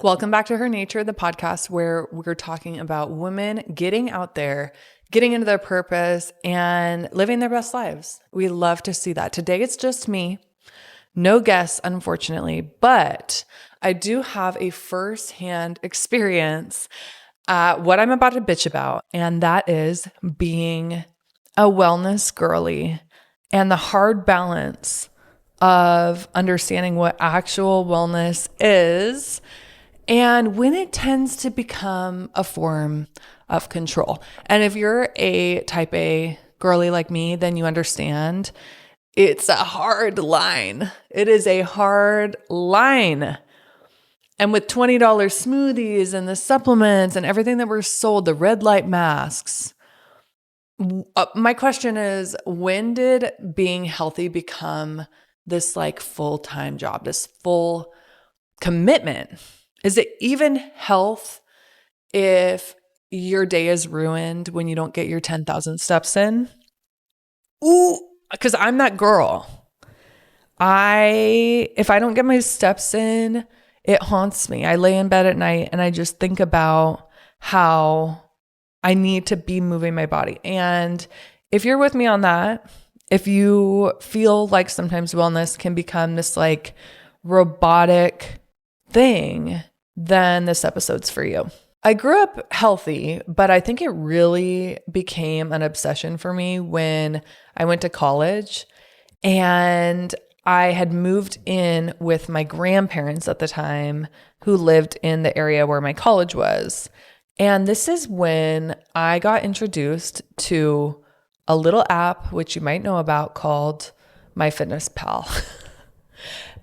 Welcome back to Her Nature, the podcast where we're talking about women getting out there, getting into their purpose, and living their best lives. We love to see that. Today it's just me, no guests, unfortunately, but I do have a firsthand experience what I'm about to bitch about, and that is being a wellness girly and the hard balance of understanding what actual wellness is and when it tends to become a form of control. And if you're a type A girly like me, then you understand it's a hard line. It is a hard line. And with $20 smoothies and the supplements and everything that were sold, the red light masks, my question is, when did being healthy become this like full-time job, this full commitment? Is it even health if your day is ruined when you don't get your 10,000 steps in? Ooh, because I'm that girl. If I don't get my steps in, it haunts me. I lay in bed at night and I just think about how I need to be moving my body. And if you're with me on that, if you feel like sometimes wellness can become this like robotic thing, then this episode's for you. I grew up healthy, but I think it really became an obsession for me when I went to college and I had moved in with my grandparents at the time who lived in the area where my college was. And this is when I got introduced to a little app, which you might know about, called MyFitnessPal.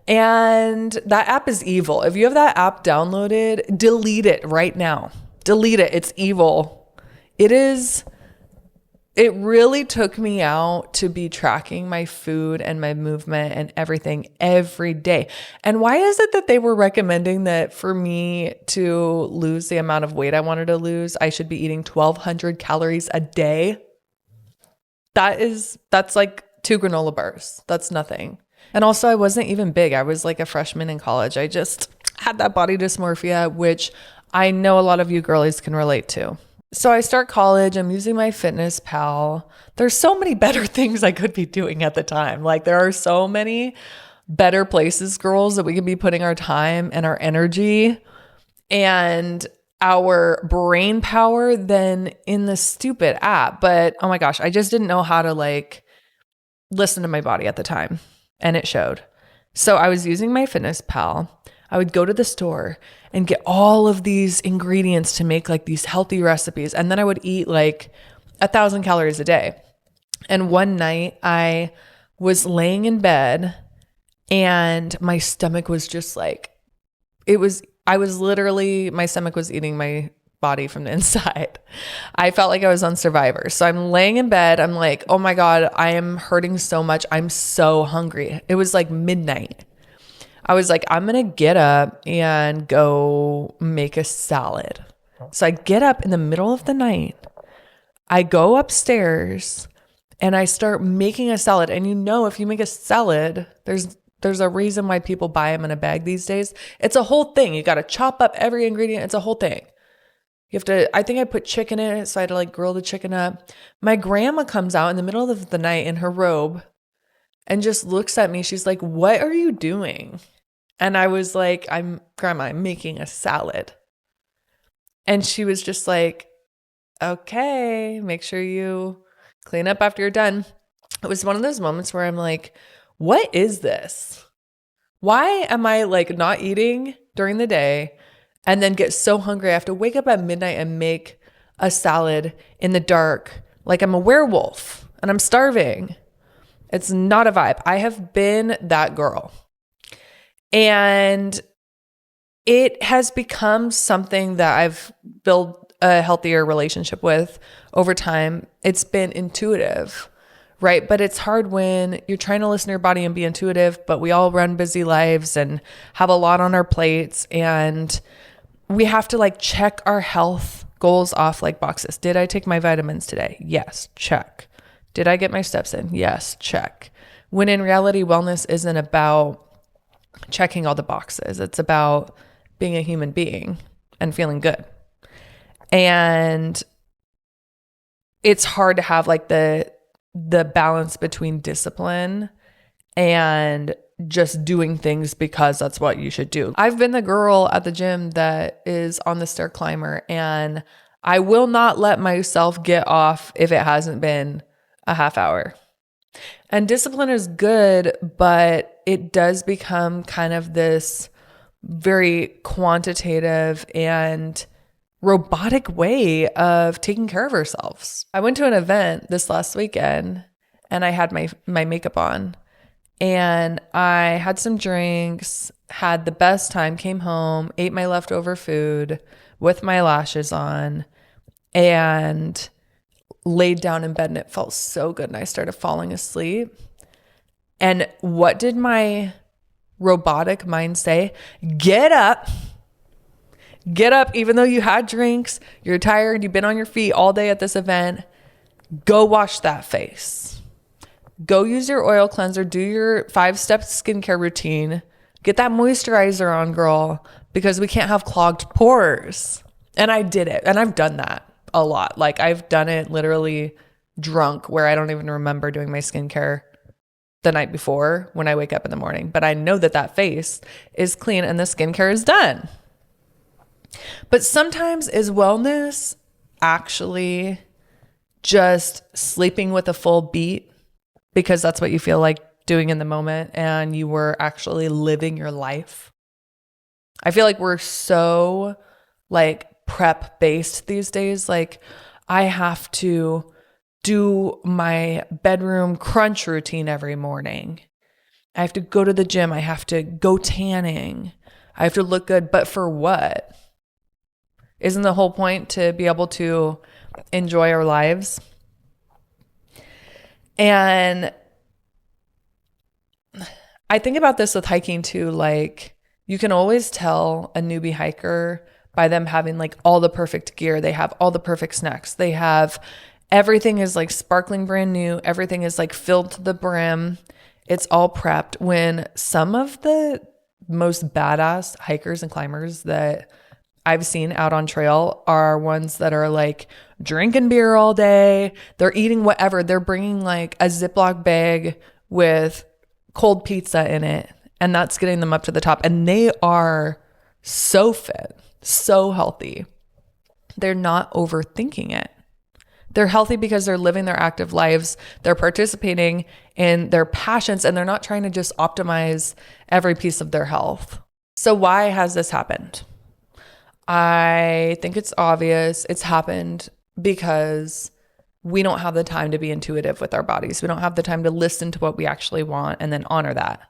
And that app is evil. If you have that app downloaded, delete it right now. Delete it. It's evil. It really took me out to be tracking my food and my movement and everything every day. And why is it that they were recommending that for me to lose the amount of weight I wanted to lose, I should be eating 1,200 calories a day? That's like 2 granola bars. That's nothing. And also, I wasn't even big. I was like a freshman in college. I just had that body dysmorphia, which I know a lot of you girlies can relate to. So I start college. I'm using MyFitnessPal. There's so many better things I could be doing at the time. Like there are so many better places, girls, that we can be putting our time and our energy and our brain power than in this stupid app. But oh my gosh, I just didn't know how to like listen to my body at the time. And it showed. So I was using MyFitnessPal. I would go to the store and get all of these ingredients to make like these healthy recipes. And then I would eat like 1,000 calories a day. And one night I was laying in bed and my stomach was just like, my stomach was eating my body from the inside. I felt like I was on Survivor. So I'm laying in bed. I'm like, oh my God, I am hurting so much. I'm so hungry. It was like midnight. I was like, I'm going to get up and go make a salad. So I get up in the middle of the night. I go upstairs and I start making a salad. And you know, if you make a salad, there's a reason why people buy them in a bag these days. It's a whole thing. You got to chop up every ingredient. It's a whole thing. I think I put chicken in it, so I had to like grill the chicken up. My grandma comes out in the middle of the night in her robe and just looks at me. She's like, "What are you doing?" And I was like, Grandma, I'm making a salad. And she was just like, okay, make sure you clean up after you're done. It was one of those moments where I'm like, what is this? Why am I like not eating during the day and then get so hungry I have to wake up at midnight and make a salad in the dark like I'm a werewolf and I'm starving? It's not a vibe. I have been that girl. And it has become something that I've built a healthier relationship with over time. It's been intuitive, right? But it's hard when you're trying to listen to your body and be intuitive, but we all run busy lives and have a lot on our plates. And we have to like check our health goals off like boxes. Did I take my vitamins today? Yes, check. Did I get my steps in? Yes, check. When in reality, wellness isn't about checking all the boxes. It's about being a human being and feeling good. And it's hard to have like the balance between discipline and just doing things because that's what you should do. I've been the girl at the gym that is on the stair climber, and I will not let myself get off if it hasn't been a half hour. And discipline is good, but it does become kind of this very quantitative and robotic way of taking care of ourselves. I went to an event this last weekend and I had my makeup on and I had some drinks, had the best time, came home, ate my leftover food with my lashes on, and laid down in bed, and it felt so good. And I started falling asleep. And what did my robotic mind say? Get up. Get up, even though you had drinks, you're tired, you've been on your feet all day at this event. Go wash that face. Go use your oil cleanser, do your 5-step skincare routine. Get that moisturizer on, girl, because we can't have clogged pores. And I did it. And I've done that a lot. Like I've done it literally drunk where I don't even remember doing my skincare the night before when I wake up in the morning. But I know that face is clean and the skincare is done. But sometimes is wellness actually just sleeping with a full beat because that's what you feel like doing in the moment and you were actually living your life? I feel like we're so like prep based these days. Like I have to do my bedroom crunch routine every morning. I have to go to the gym. I have to go tanning. I have to look good. But for what? Isn't the whole point to be able to enjoy our lives? And I think about this with hiking too. Like you can always tell a newbie hiker by them having like all the perfect gear. They have all the perfect snacks. They have everything is like sparkling brand new. Everything is like filled to the brim. It's all prepped. When some of the most badass hikers and climbers that I've seen out on trail are ones that are like drinking beer all day. They're eating whatever. They're bringing like a Ziploc bag with cold pizza in it, and that's getting them up to the top. And they are so fit, so healthy. They're not overthinking it. They're healthy because they're living their active lives. They're participating in their passions, and they're not trying to just optimize every piece of their health. So why has this happened? I think it's obvious. It's happened because we don't have the time to be intuitive with our bodies. We don't have the time to listen to what we actually want and then honor that.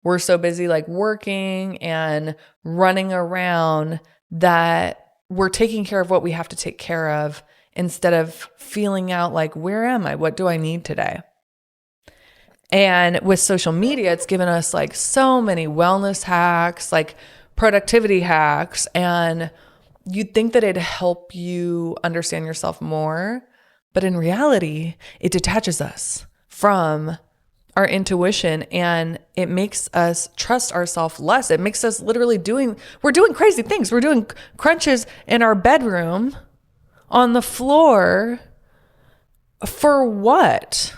We're so busy like working and running around that we're taking care of what we have to take care of instead of feeling out like, where am I? What do I need today? And with social media, it's given us like so many wellness hacks, like productivity hacks, and you'd think that it'd help you understand yourself more, but in reality, it detaches us from our intuition and it makes us trust ourselves less. It makes us literally we're doing crazy things. We're doing crunches in our bedroom on the floor for what?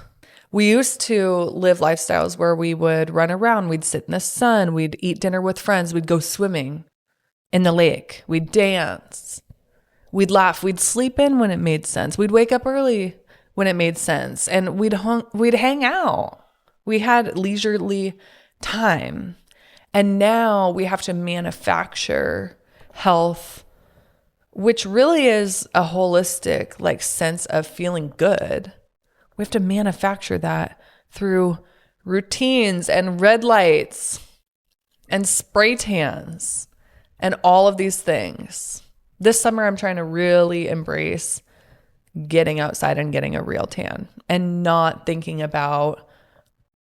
We used to live lifestyles where we would run around, we'd sit in the sun, we'd eat dinner with friends, we'd go swimming in the lake, we'd dance, we'd laugh, we'd sleep in when it made sense, we'd wake up early when it made sense, and we'd hang out. We had leisurely time. And now we have to manufacture health, which really is a holistic like sense of feeling good. We have to manufacture that through routines and red lights and spray tans and all of these things. This summer, I'm trying to really embrace getting outside and getting a real tan and not thinking about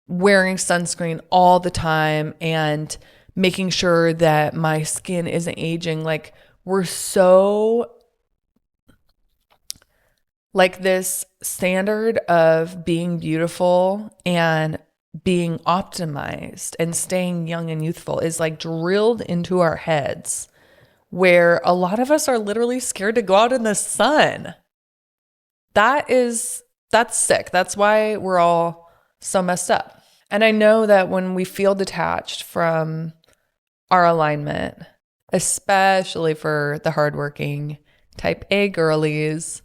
wearing sunscreen all the time and making sure that my skin isn't aging. Like we're so like this standard of being beautiful and being optimized and staying young and youthful is like drilled into our heads, where a lot of us are literally scared to go out in the sun. That's sick. That's why we're all so messed up. And I know that when we feel detached from our alignment, especially for the hardworking type A girlies,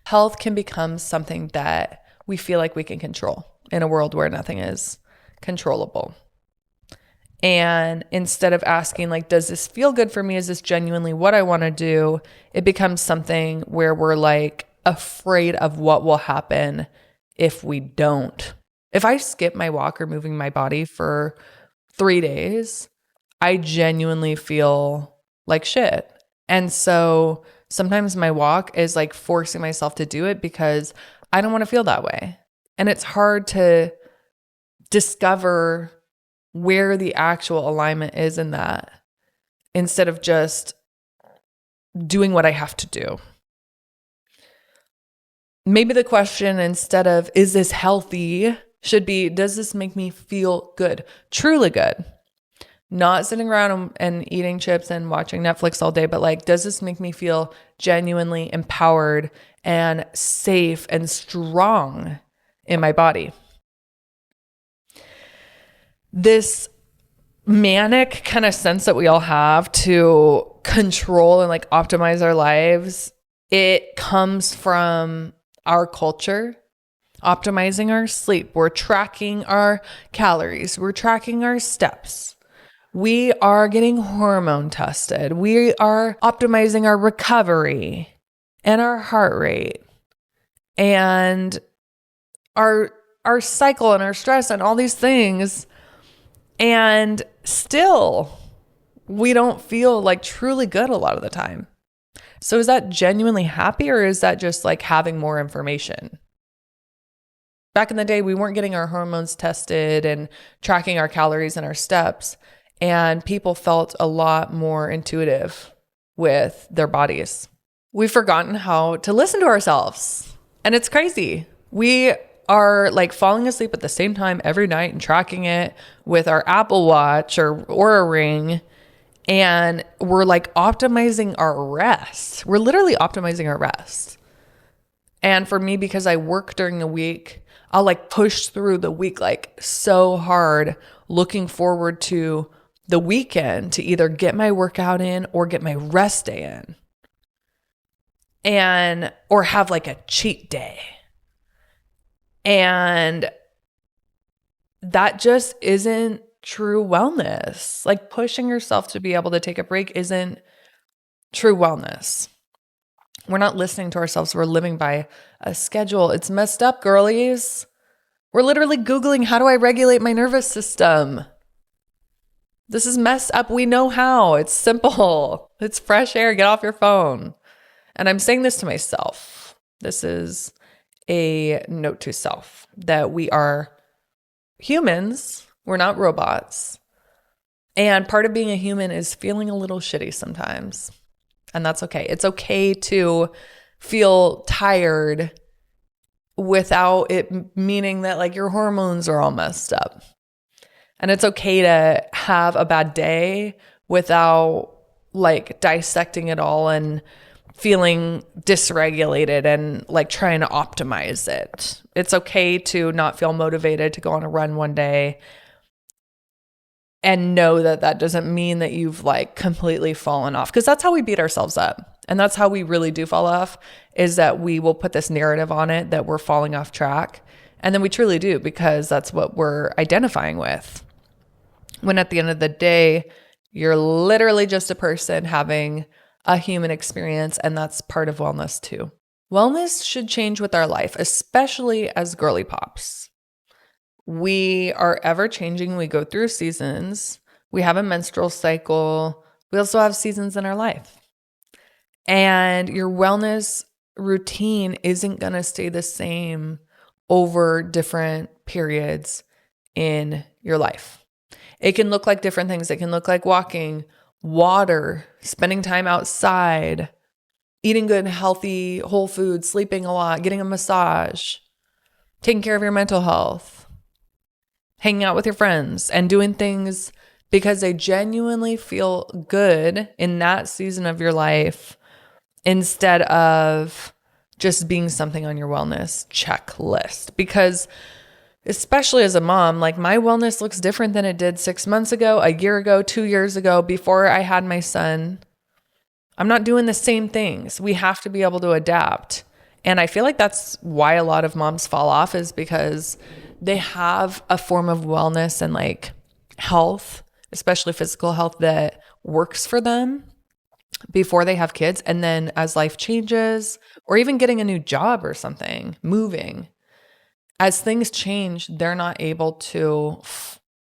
health can become something that we feel like we can control in a world where nothing is controllable. And instead of asking, like, does this feel good for me? Is this genuinely what I want to do? It becomes something where we're like afraid of what will happen if we don't. If I skip my walk or moving my body for 3 days, I genuinely feel like shit. And so sometimes my walk is like forcing myself to do it because I don't want to feel that way. And it's hard to discover where the actual alignment is in that instead of just doing what I have to do. Maybe the question, instead of, is this healthy, should be, does this make me feel good? Truly good. Not sitting around and eating chips and watching Netflix all day, but like, does this make me feel genuinely empowered and safe and strong in my body? This manic kind of sense that we all have to control and like optimize our lives, it comes from our culture. Optimizing our sleep. We're tracking our calories. We're tracking our steps. We are getting hormone tested. We are optimizing our recovery and our heart rate and our cycle and our stress and all these things. And still, we don't feel like truly good a lot of the time. So is that genuinely happy, or is that just like having more information? Back in the day, we weren't getting our hormones tested and tracking our calories and our steps, and people felt a lot more intuitive with their bodies. We've forgotten how to listen to ourselves, and it's crazy. We are like falling asleep at the same time every night and tracking it with our Apple Watch or a Ring, and we're like optimizing our rest. We're literally optimizing our rest. And for me, because I work during the week, I'll like push through the week like so hard, looking forward to the weekend to either get my workout in or get my rest day in, and or have like a cheat day. And that just isn't true wellness. Like pushing yourself to be able to take a break isn't true wellness. We're not listening to ourselves. We're living by a schedule. It's messed up, girlies. We're literally Googling, how do I regulate my nervous system? This is messed up. We know how. It's simple. It's fresh air. Get off your phone. And I'm saying this to myself. This is a note to self that we are humans. We're not robots. And part of being a human is feeling a little shitty sometimes. And that's okay. It's okay to feel tired without it meaning that like your hormones are all messed up. And it's okay to have a bad day without like dissecting it all and feeling dysregulated and like trying to optimize it. It's okay to not feel motivated to go on a run one day and know that that doesn't mean that you've like completely fallen off, because that's how we beat ourselves up. And that's how we really do fall off, is that we will put this narrative on it that we're falling off track. And then we truly do, because that's what we're identifying with. When at the end of the day, you're literally just a person having a human experience, and that's part of wellness too. Wellness should change with our life, especially as girly pops. We are ever changing. We go through seasons. We have a menstrual cycle. We also have seasons in our life. And your wellness routine isn't going to stay the same over different periods in your life. It can look like different things. It can look like walking, water, spending time outside, eating good, healthy, whole food, sleeping a lot, getting a massage, taking care of your mental health, hanging out with your friends and doing things because they genuinely feel good in that season of your life instead of just being something on your wellness checklist. Because especially as a mom, like my wellness looks different than it did 6 months ago, a year ago, 2 years ago, before I had my son. I'm not doing the same things. We have to be able to adapt. And I feel like that's why a lot of moms fall off, is because they have a form of wellness and like health, especially physical health, that works for them before they have kids. And then as life changes, or even getting a new job or something, moving, as things change, they're not able to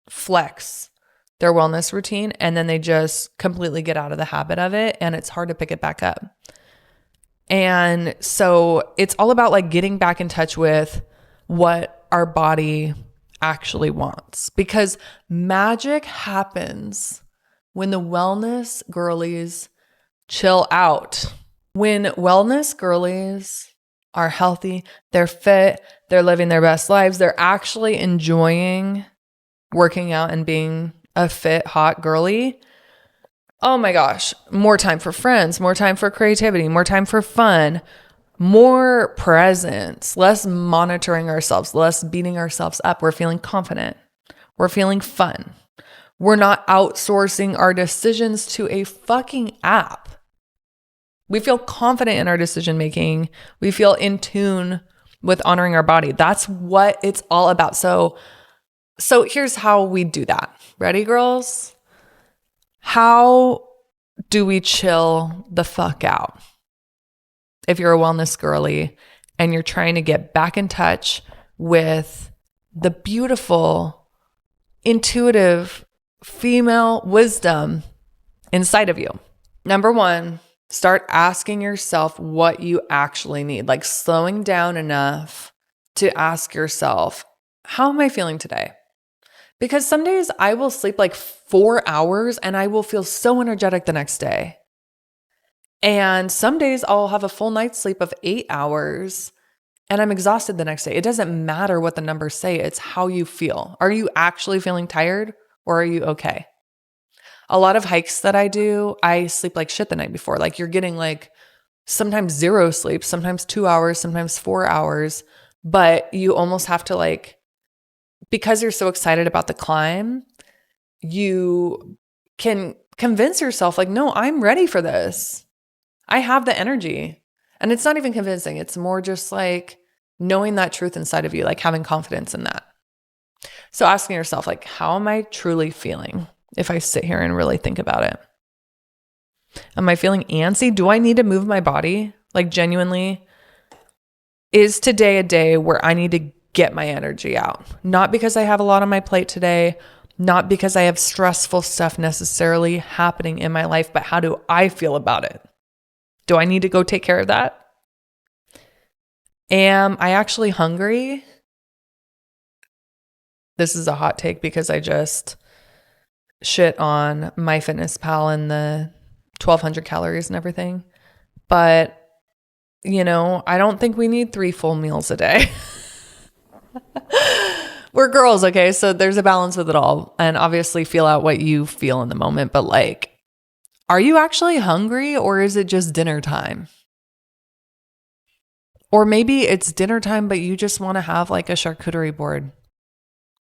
flex their wellness routine, and then they just completely get out of the habit of it, and it's hard to pick it back up. And so it's all about like getting back in touch with what our body actually wants, because magic happens when the wellness girlies chill out. When wellness girlies are healthy, they're fit, they're living their best lives, they're actually enjoying working out and being a fit, hot girly. Oh my gosh, more time for friends, more time for creativity, more time for fun, more presence, less monitoring ourselves, less beating ourselves up. We're feeling confident. We're feeling fun. We're not outsourcing our decisions to a fucking app. We feel confident in our decision making. We feel in tune with honoring our body. That's what it's all about. So here's how we do that. Ready, girls? How do we chill the fuck out? If you're a wellness girly and you're trying to get back in touch with the beautiful, intuitive female wisdom inside of you. Number one, start asking yourself what you actually need, like slowing down enough to ask yourself, how am I feeling today? Because some days I will sleep like 4 hours and I will feel so energetic the next day. And some days I'll have a full night's sleep of 8 hours and I'm exhausted the next day. It doesn't matter what the numbers say. It's how you feel. Are you actually feeling tired, or are you okay? A lot of hikes that I do, I sleep like shit the night before. Like you're getting like sometimes 0 sleep, sometimes 2 hours, sometimes 4 hours, but you almost have to like, because you're so excited about the climb, you can convince yourself like, no, I'm ready for this. I have the energy. And it's not even convincing. It's more just like knowing that truth inside of you, like having confidence in that. So asking yourself, like, how am I truly feeling if I sit here and really think about it? Am I feeling antsy? Do I need to move my body? Like genuinely, is today a day where I need to get my energy out? Not because I have a lot on my plate today, not because I have stressful stuff necessarily happening in my life, but how do I feel about it? Do I need to go take care of that? Am I actually hungry? This is a hot take because I just shit on MyFitnessPal and the 1,200 calories and everything. But, you know, I don't think we need 3 full meals a day. We're girls, okay? So there's a balance with it all. And obviously feel out what you feel in the moment. But like, are you actually hungry, or is it just dinner time? Or maybe it's dinner time, but you just want to have like a charcuterie board.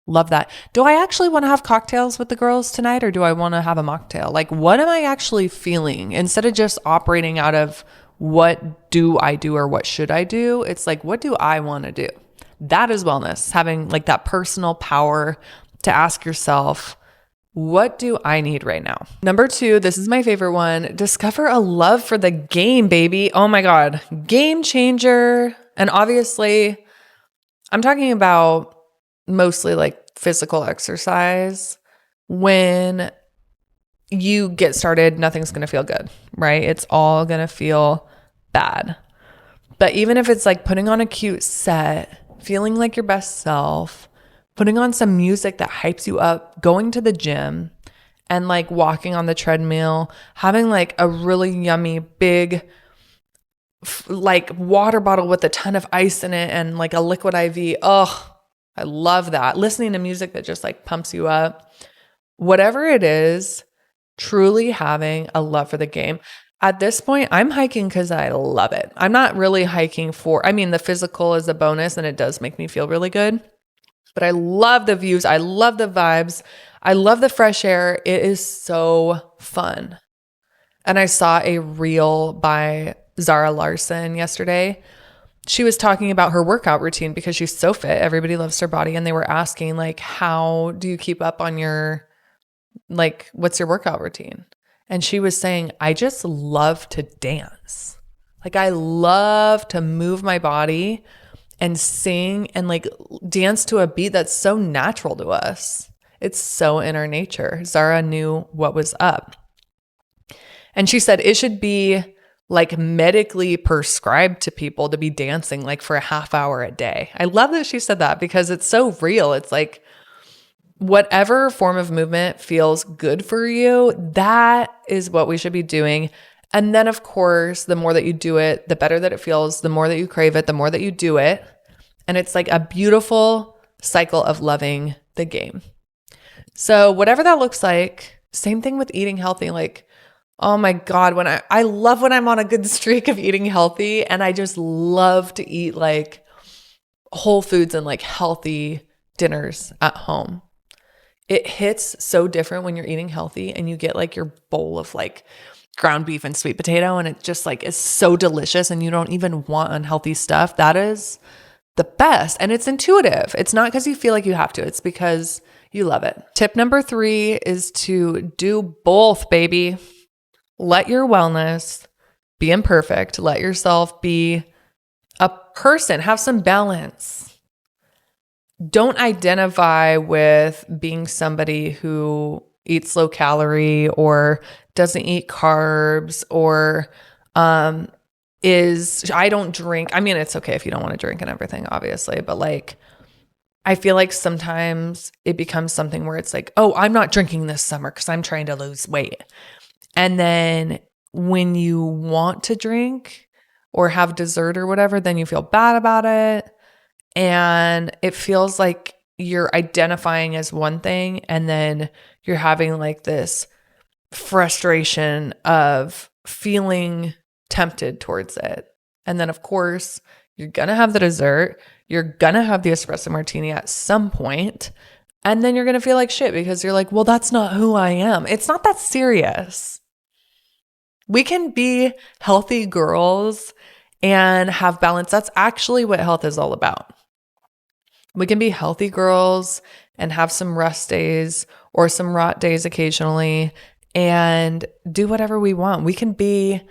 Love that. Do I actually want to have cocktails with the girls tonight, or do I want to have a mocktail? Like, what am I actually feeling? Instead of just operating out of what do I do or what should I do? It's like, what do I want to do? That is wellness, having like that personal power to ask yourself, what do I need right now? Number 2, this is my favorite one. Discover a love for the game, baby. Oh my God. Game changer. And obviously, I'm talking about mostly like physical exercise. When you get started, nothing's going to feel good, right? It's all going to feel bad. But even if it's like putting on a cute set, feeling like your best self, putting on some music that hypes you up, going to the gym and like walking on the treadmill, having like a really yummy big like water bottle with a ton of ice in it and like a liquid IV. Oh, I love that. Listening to music that just like pumps you up. Whatever it is, truly having a love for the game. At this point, I'm hiking because I love it. I'm not really hiking for, I mean, the physical is a bonus and it does make me feel really good. But I love the views. I love the vibes. I love the fresh air. It is so fun. And I saw a reel by Zara Larson yesterday. She was talking about her workout routine because she's so fit. Everybody loves her body. And they were asking, like, how do you keep up on your, like, what's your workout routine? And she was saying, I just love to dance. Like, I love to move my body and sing and like dance to a beat that's so natural to us. It's so in our nature. Zara knew what was up. And she said it should be like medically prescribed to people to be dancing like for a half hour a day. I love that she said that because it's so real. It's like whatever form of movement feels good for you, that is what we should be doing. And then of course, the more that you do it, the better that it feels, the more that you crave it, the more that you do it. And it's like a beautiful cycle of loving the game. So whatever that looks like, same thing with eating healthy. Like, oh my God, when I love when I'm on a good streak of eating healthy, and I just love to eat like whole foods and like healthy dinners at home. It hits so different when you're eating healthy and you get like your bowl of like ground beef and sweet potato and it just like is so delicious and you don't even want unhealthy stuff. That is the best. And it's intuitive. It's not because you feel like you have to. It's because you love it. Tip number 3 is to do both, baby. Let your wellness be imperfect. Let yourself be a person. Have some balance. Don't identify with being somebody who eats low calorie or doesn't eat carbs or I don't drink. I mean, it's okay if you don't want to drink and everything, obviously, but like, I feel like sometimes it becomes something where it's like, oh, I'm not drinking this summer because I'm trying to lose weight. And then when you want to drink or have dessert or whatever, then you feel bad about it. And it feels like you're identifying as one thing and then you're having like this frustration of feeling tempted towards it. And then of course, you're going to have the dessert. You're going to have the espresso martini at some point, and then you're going to feel like shit because you're like, well, that's not who I am. It's not that serious. We can be healthy girls and have balance. That's actually what health is all about. We can be healthy girls and have some rest days or some rot days occasionally and do whatever we want. We can be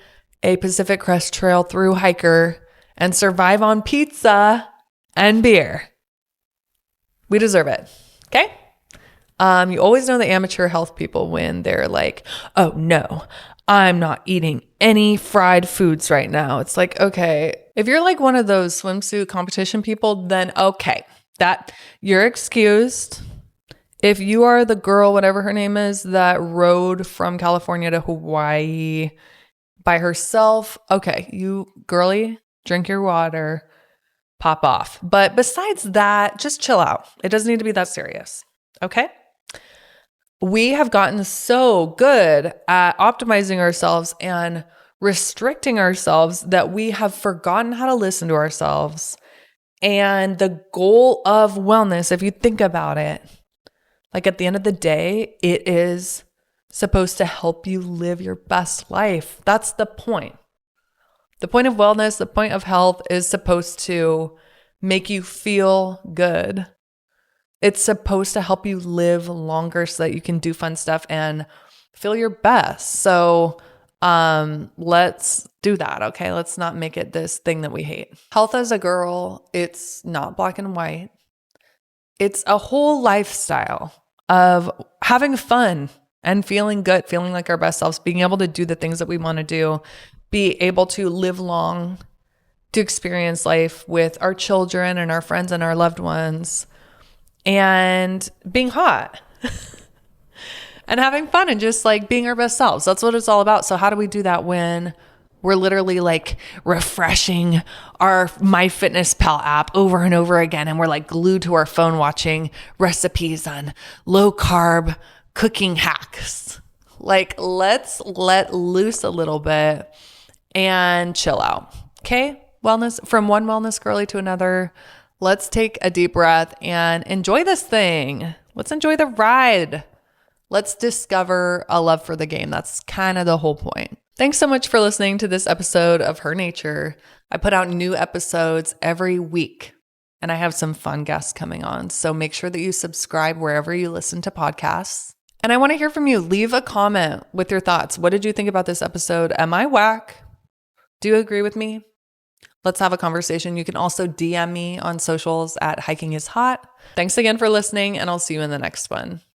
a Pacific Crest Trail through hiker and survive on pizza and beer. We deserve it. Okay? You always know the amateur health people when they're like, oh no, I'm not eating any fried foods right now. It's like, okay, if you're like one of those swimsuit competition people, then okay, that you're excused. If you are the girl, whatever her name is, that rode from California to Hawaii by herself, okay, you girly, drink your water, pop off. But besides that, just chill out. It doesn't need to be that serious. Okay? We have gotten so good at optimizing ourselves and restricting ourselves that we have forgotten how to listen to ourselves. And the goal of wellness, if you think about it, like at the end of the day, it is supposed to help you live your best life. That's the point. The point of wellness, the point of health is supposed to make you feel good. It's supposed to help you live longer so that you can do fun stuff and feel your best. So let's do that, okay? Let's not make it this thing that we hate. Health as a girl, it's not black and white. It's a whole lifestyle of having fun and feeling good, feeling like our best selves, being able to do the things that we want to do, be able to live long, to experience life with our children and our friends and our loved ones, and being hot and having fun and just like being our best selves. That's what it's all about. So how do we do that when We're literally like refreshing our MyFitnessPal app over and over again. And we're like glued to our phone watching recipes on low carb cooking hacks. Like, let's let loose a little bit and chill out. Okay? Wellness, from one wellness girly to another. Let's take a deep breath and enjoy this thing. Let's enjoy the ride. Let's discover a love for the game. That's kind of the whole point. Thanks so much for listening to this episode of Her Nature. I put out new episodes every week, and I have some fun guests coming on. So make sure that you subscribe wherever you listen to podcasts. And I want to hear from you. Leave a comment with your thoughts. What did you think about this episode? Am I whack? Do you agree with me? Let's have a conversation. You can also DM me on socials at Hiking is Hot. Thanks again for listening, and I'll see you in the next one.